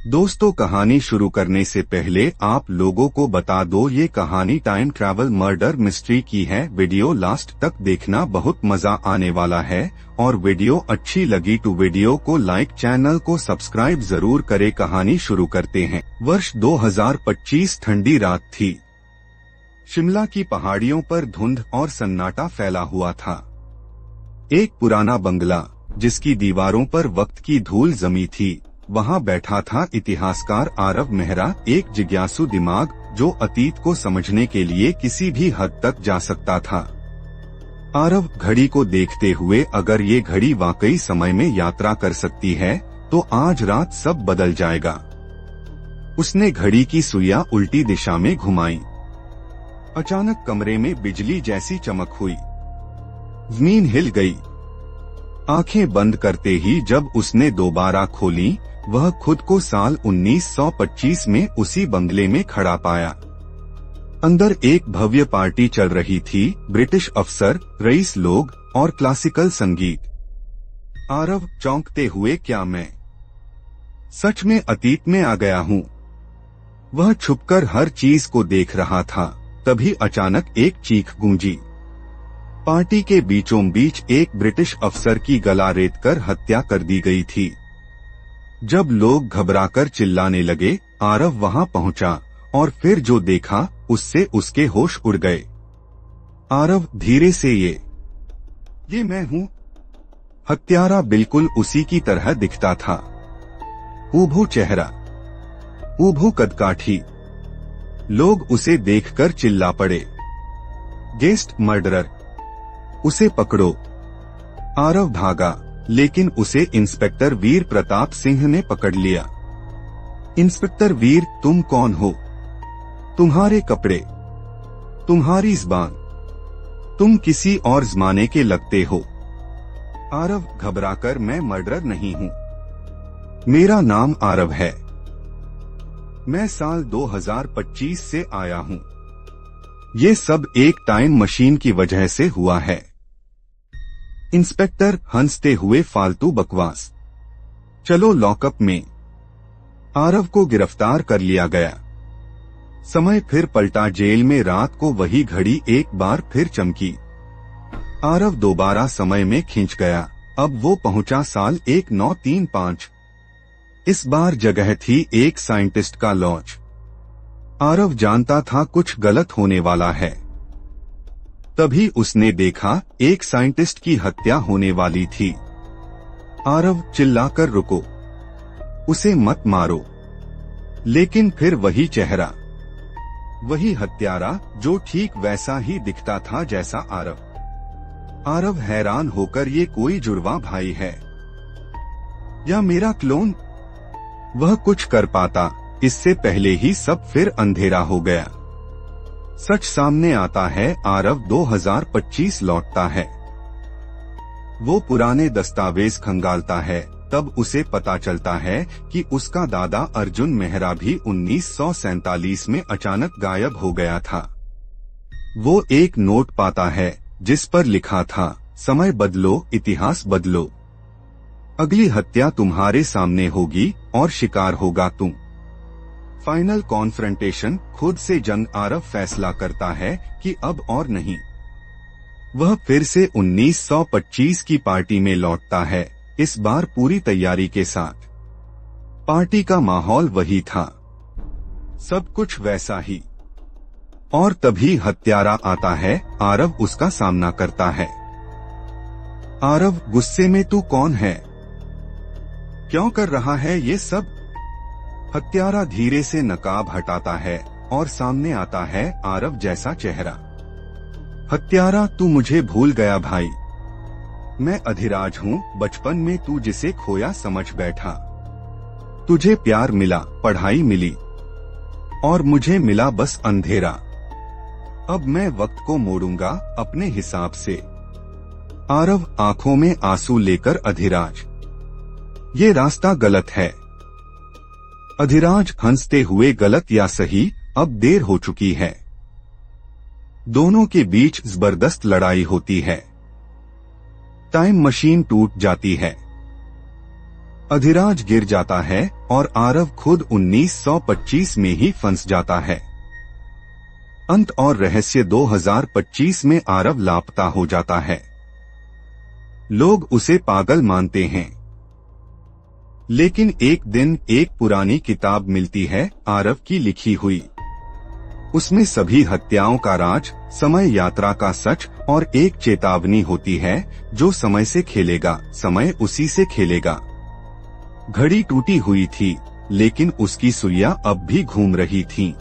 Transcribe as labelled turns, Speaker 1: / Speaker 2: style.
Speaker 1: दोस्तों, कहानी शुरू करने से पहले आप लोगों को बता दो, ये कहानी टाइम ट्रैवल मर्डर मिस्ट्री की है। वीडियो लास्ट तक देखना, बहुत मजा आने वाला है। और वीडियो अच्छी लगी तो वीडियो को लाइक, चैनल को सब्सक्राइब जरूर करे। कहानी शुरू करते हैं। वर्ष 2025, ठंडी रात थी। शिमला की पहाड़ियों पर धुंध और सन्नाटा फैला हुआ था। एक पुराना बंगला जिसकी दीवारों पर वक्त की धूल जमी थी, वहाँ बैठा था इतिहासकार आरव मेहरा, एक जिज्ञासु दिमाग जो अतीत को समझने के लिए किसी भी हद तक जा सकता था। आरव घड़ी को देखते हुए, अगर ये घड़ी वाकई समय में यात्रा कर सकती है तो आज रात सब बदल जाएगा। उसने घड़ी की सुइयां उल्टी दिशा में घुमाई। अचानक कमरे में बिजली जैसी चमक हुई। जमीन हिल गई। आंखें बंद करते ही जब उसने दोबारा खोली, वह खुद को साल 1925 में उसी बंगले में खड़ा पाया। अंदर एक भव्य पार्टी चल रही थी। ब्रिटिश अफसर, रईस लोग और क्लासिकल संगीत। आरव चौंकते हुए, क्या मैं सच में अतीत में आ गया हूँ? वह छुपकर हर चीज को देख रहा था। तभी अचानक एक चीख गूंजी। पार्टी के बीचों बीच एक ब्रिटिश अफसर की गला रेतकर हत्या कर दी गई थी। जब लोग घबराकर चिल्लाने लगे, आरव वहां पहुंचा और फिर जो देखा उससे उसके होश उड़ गए। आरव धीरे से ये मैं हूं। हत्यारा बिल्कुल उसी की तरह दिखता था। ऊभू चेहरा, ऊभू कदकाठी। लोग उसे देखकर चिल्ला पड़े, गेस्ट मर्डरर, उसे पकड़ो। आरव भागा, लेकिन उसे इंस्पेक्टर वीर प्रताप सिंह ने पकड़ लिया। इंस्पेक्टर वीर, तुम कौन हो? तुम्हारे कपड़े, तुम्हारी ज़बान, तुम किसी और ज़माने के लगते हो। आरव घबराकर, मैं मर्डरर नहीं हूँ। मेरा नाम आरव है। मैं साल 2025 से आया हूँ। ये सब एक टाइम मशीन की वजह से हुआ है। इंस्पेक्टर हंसते हुए, फालतू बकवास, चलो लॉकअप में। आरव को गिरफ्तार कर लिया गया। समय फिर पलटा। जेल में रात को वही घड़ी एक बार फिर चमकी। आरव दोबारा समय में खिंच गया। अब वो पहुंचा साल 1935। इस बार जगह थी एक साइंटिस्ट का लॉज। आरव जानता था कुछ गलत होने वाला है। तभी उसने देखा एक साइंटिस्ट की हत्या होने वाली थी। आरव चिल्लाकर, रुको, उसे मत मारो। लेकिन फिर वही चेहरा, वही हत्यारा जो ठीक वैसा ही दिखता था जैसा आरव। आरव हैरान होकर, ये कोई जुड़वा भाई है या मेरा क्लोन? वह कुछ कर पाता, इससे पहले ही सब फिर अंधेरा हो गया। सच सामने आता है। आरव 2025 लौटता है। वो पुराने दस्तावेज खंगालता है। तब उसे पता चलता है कि उसका दादा अर्जुन मेहरा भी 1947 में अचानक गायब हो गया था। वो एक नोट पाता है जिस पर लिखा था, समय बदलो, इतिहास बदलो। अगली हत्या तुम्हारे सामने होगी और शिकार होगा तुम। फाइनल कॉन्फ्रंटेशन, खुद से जंग। आरव फैसला करता है कि अब और नहीं। वह फिर से 1925 की पार्टी में लौटता है, इस बार पूरी तैयारी के साथ। पार्टी का माहौल वही था, सब कुछ वैसा ही। और तभी हत्यारा आता है। आरव उसका सामना करता है। आरव गुस्से में, तू कौन है? क्यों कर रहा है ये सब? हत्यारा धीरे से नकाब हटाता है और सामने आता है आरव जैसा चेहरा। हत्यारा, तू मुझे भूल गया भाई। मैं अधिराज हूँ। बचपन में तू जिसे खोया समझ बैठा। तुझे प्यार मिला, पढ़ाई मिली, और मुझे मिला बस अंधेरा। अब मैं वक्त को मोड़ूंगा अपने हिसाब से। आरव आंखों में आंसू लेकर, अधिराज, ये रास्ता गलत है। अधिराज हंसते हुए, गलत या सही, अब देर हो चुकी है। दोनों के बीच जबरदस्त लड़ाई होती है। टाइम मशीन टूट जाती है। अधिराज गिर जाता है और आरव खुद 1925 में ही फंस जाता है। अंत और रहस्य 2025 में आरव लापता हो जाता है। लोग उसे पागल मानते हैं, लेकिन एक दिन एक पुरानी किताब मिलती है, आरव की लिखी हुई। उसमें सभी हत्याओं का राज, समय यात्रा का सच और एक चेतावनी होती है, जो समय से खेलेगा, समय उसी से खेलेगा। घड़ी टूटी हुई थी, लेकिन उसकी सुइयां अब भी घूम रही थीं।